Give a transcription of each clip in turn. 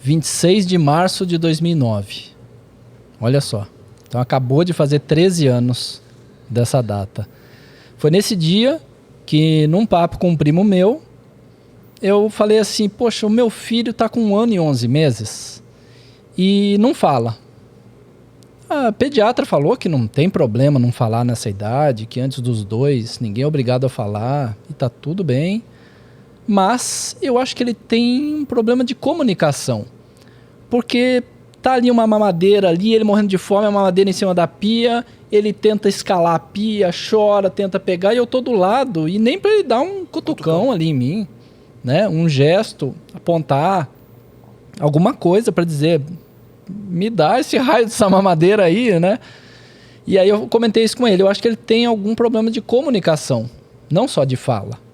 26 de março de 2009. Olha só. Então acabou de fazer 13 anos dessa data. Foi nesse dia que, num papo com um primo meu, eu falei assim, poxa, o meu filho está com 1 ano e 11 meses e não fala. A pediatra falou que não tem problema não falar nessa idade, que antes dos 2 ninguém é obrigado a falar e tá tudo bem. Mas eu acho que ele tem um problema de comunicação. Porque tá ali uma mamadeira ali, ele morrendo de fome, a mamadeira em cima da pia, ele tenta escalar a pia, chora, tenta pegar e eu tô do lado. E nem pra ele dar um cutucão ali em mim, né? Um gesto, apontar alguma coisa pra dizer... me dá esse raio dessa mamadeira aí, né? E aí eu comentei isso com ele. Eu acho que ele tem algum problema de comunicação, não só de fala.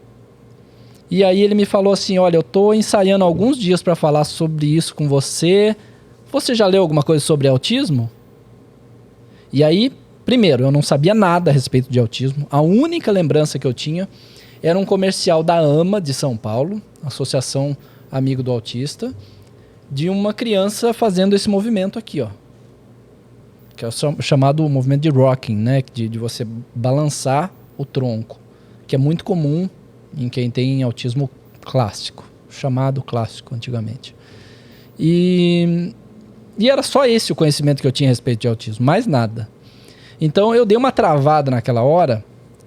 E aí ele me falou assim, olha, eu tô ensaiando alguns dias para falar sobre isso com você. Você já leu alguma coisa sobre autismo? E aí, primeiro, eu não sabia nada a respeito de autismo. A única lembrança que eu tinha era um comercial da AMA de São Paulo, Associação Amigo do Autista, de uma criança fazendo esse movimento aqui, ó. Que é o chamado movimento de rocking, né? De você balançar o tronco. Que é muito comum em quem tem autismo clássico. Chamado clássico, antigamente. E era só esse o conhecimento que eu tinha a respeito de autismo. Mais nada. Então eu dei uma travada naquela hora.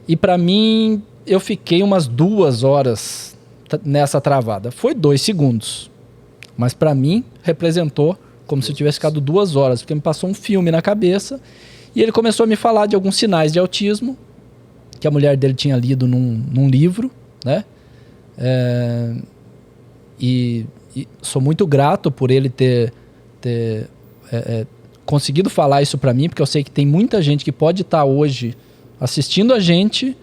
E pra mim, eu fiquei umas 2 horas nessa travada. Foi 2 segundos. Mas para mim, representou como se eu tivesse ficado 2 horas, porque me passou um filme na cabeça e ele começou a me falar de alguns sinais de autismo que a mulher dele tinha lido num livro, né? E sou muito grato por ele ter conseguido falar isso para mim, porque eu sei que tem muita gente que pode estar hoje assistindo a gente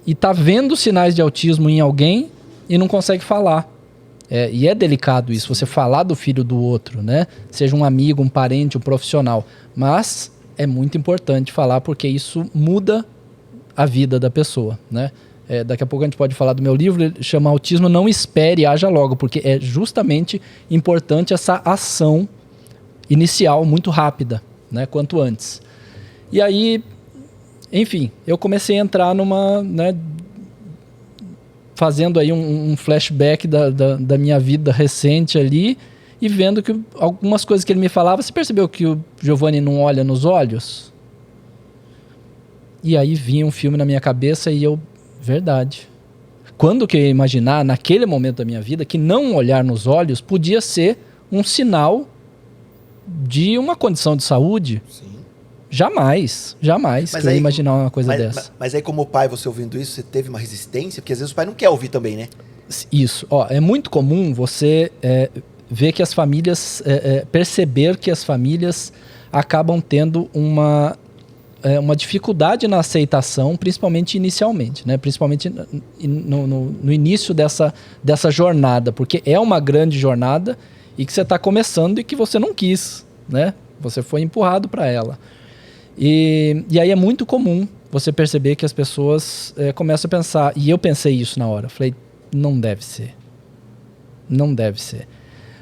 e tá vendo sinais de autismo em alguém e não consegue falar. E é delicado isso, você falar do filho do outro, né? Seja um amigo, um parente, um profissional. Mas é muito importante falar porque isso muda a vida da pessoa, né? Daqui a pouco a gente pode falar do meu livro, ele chama Autismo Não Espere, Haja Logo, porque é justamente importante essa ação inicial muito rápida, né? Quanto antes. E aí, enfim, eu comecei a entrar numa... né, fazendo aí um flashback da minha vida recente ali e vendo que algumas coisas que ele me falava, você percebeu que o Giovanni não olha nos olhos? E aí vinha um filme na minha cabeça e eu, verdade. Quando que eu ia imaginar, naquele momento da minha vida, que não olhar nos olhos podia ser um sinal de uma condição de saúde? Sim. Jamais que eu ia imaginar uma coisa dessa. Mas aí como pai, você ouvindo isso, você teve uma resistência? Porque às vezes o pai não quer ouvir também, né? Isso. É muito comum você ver que as famílias... perceber que as famílias acabam tendo uma dificuldade na aceitação, principalmente inicialmente, né? Principalmente no início dessa jornada, porque é uma grande jornada e que você está começando e que você não quis, né? Você foi empurrado para ela. E aí é muito comum você perceber que as pessoas começam a pensar, e eu pensei isso na hora, falei, não deve ser. Não deve ser.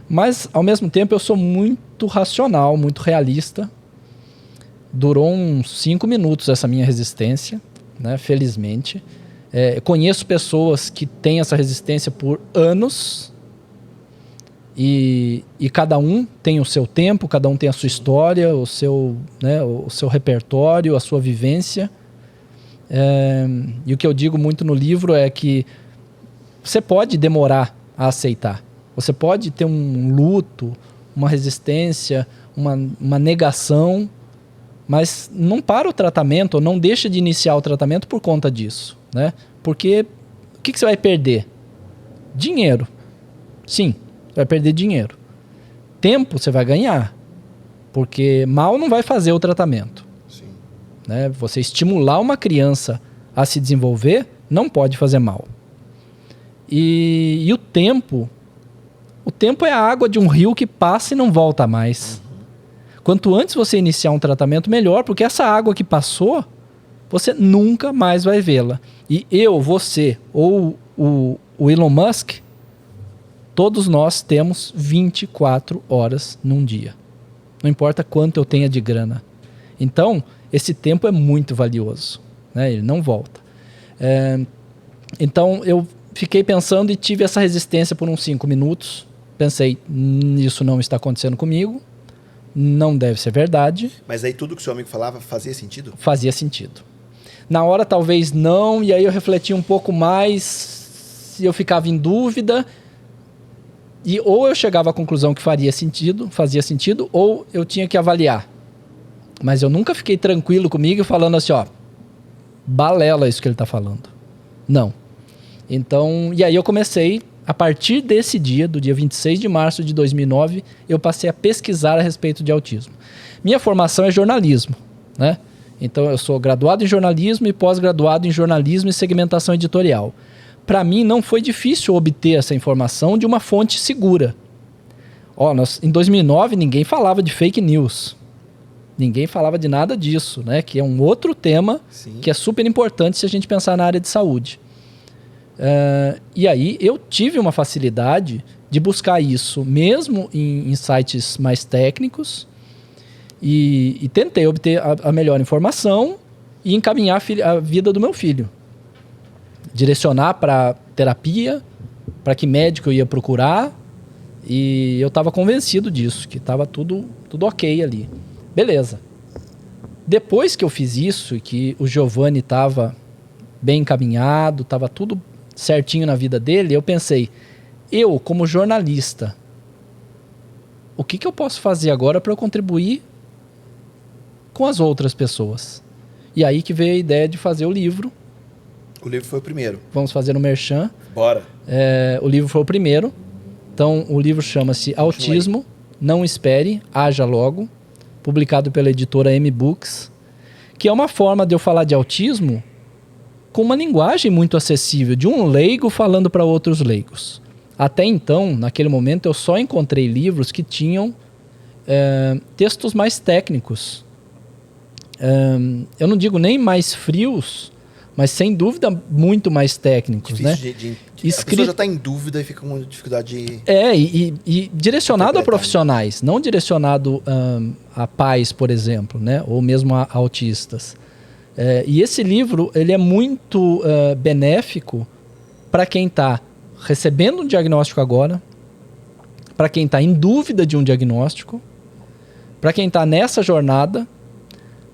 Mas, ao mesmo tempo, eu sou muito racional, muito realista. Durou uns 5 minutos essa minha resistência, né? Felizmente. Conheço pessoas que têm essa resistência por anos. E cada um tem o seu tempo, cada um tem a sua história, o seu repertório, a sua vivência. E o que eu digo muito no livro é que você pode demorar a aceitar. Você pode ter um luto, uma resistência, uma negação, mas não para o tratamento, ou não deixa de iniciar o tratamento por conta disso, né? Porque o que você vai perder? Dinheiro. Sim. Vai perder dinheiro. Tempo você vai ganhar, porque mal não vai fazer o tratamento. Sim. Né? Você estimular uma criança a se desenvolver não pode fazer mal. E o tempo é a água de um rio que passa e não volta mais. Quanto antes você iniciar um tratamento, melhor, porque essa água que passou, você nunca mais vai vê-la. E você ou o Elon Musk Todos nós temos 24 horas num dia. Não importa quanto eu tenha de grana. Então, esse tempo é muito valioso, né? Ele não volta. Então, eu fiquei pensando e tive essa resistência por uns 5 minutos. Pensei, isso não está acontecendo comigo. Não deve ser verdade. Mas aí tudo que o seu amigo falava fazia sentido? Fazia sentido. Na hora, talvez não. E aí eu refleti um pouco mais. Eu ficava em dúvida. E ou eu chegava à conclusão que fazia sentido, ou eu tinha que avaliar. Mas eu nunca fiquei tranquilo comigo falando assim, ó, balela isso que ele está falando. Não. Então, e aí eu comecei, a partir desse dia, do dia 26 de março de 2009, eu passei a pesquisar a respeito de autismo. Minha formação é jornalismo, né? Então eu sou graduado em jornalismo e pós-graduado em jornalismo e segmentação editorial. Para mim não foi difícil obter essa informação de uma fonte segura. Em 2009 ninguém falava de fake news. Ninguém falava de nada disso, né? Que é um outro tema que é super importante se a gente pensar na área de saúde. E aí eu tive uma facilidade de buscar isso mesmo em sites mais técnicos e tentei obter a melhor informação e encaminhar a vida do meu filho. Direcionar para terapia, para que médico eu ia procurar, e eu estava convencido disso, que estava tudo ok ali. Beleza. Depois que eu fiz isso, que o Giovanni estava bem encaminhado, estava tudo certinho na vida dele, eu pensei, eu como jornalista, o que eu posso fazer agora para eu contribuir com as outras pessoas? E aí que veio a ideia de fazer o livro. O livro foi o primeiro. Vamos fazer um merchan. Bora. O livro foi o primeiro. Então, o livro chama-se Autismo, Não Espere, Haja Logo, publicado pela editora M-Books, que é uma forma de eu falar de autismo com uma linguagem muito acessível, de um leigo falando para outros leigos. Até então, naquele momento, eu só encontrei livros que tinham textos mais técnicos. Eu não digo nem mais frios, mas sem dúvida muito mais técnicos, né? A pessoa já está em dúvida e fica com dificuldade de... E direcionado a profissionais, não direcionado a pais, por exemplo, né? Ou mesmo a autistas. E esse livro ele é muito benéfico para quem está recebendo um diagnóstico agora, para quem está em dúvida de um diagnóstico, para quem está nessa jornada,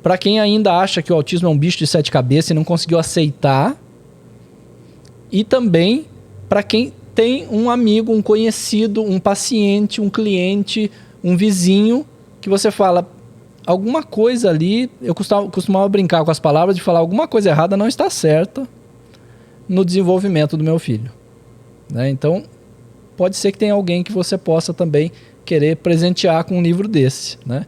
para quem ainda acha que o autismo é um bicho de 7 cabeças e não conseguiu aceitar. E também para quem tem um amigo, um conhecido, um paciente, um cliente, um vizinho, que você fala, alguma coisa ali, eu costumava brincar com as palavras de falar, alguma coisa errada não está certa no desenvolvimento do meu filho. Né? Então, pode ser que tenha alguém que você possa também querer presentear com um livro desse, né?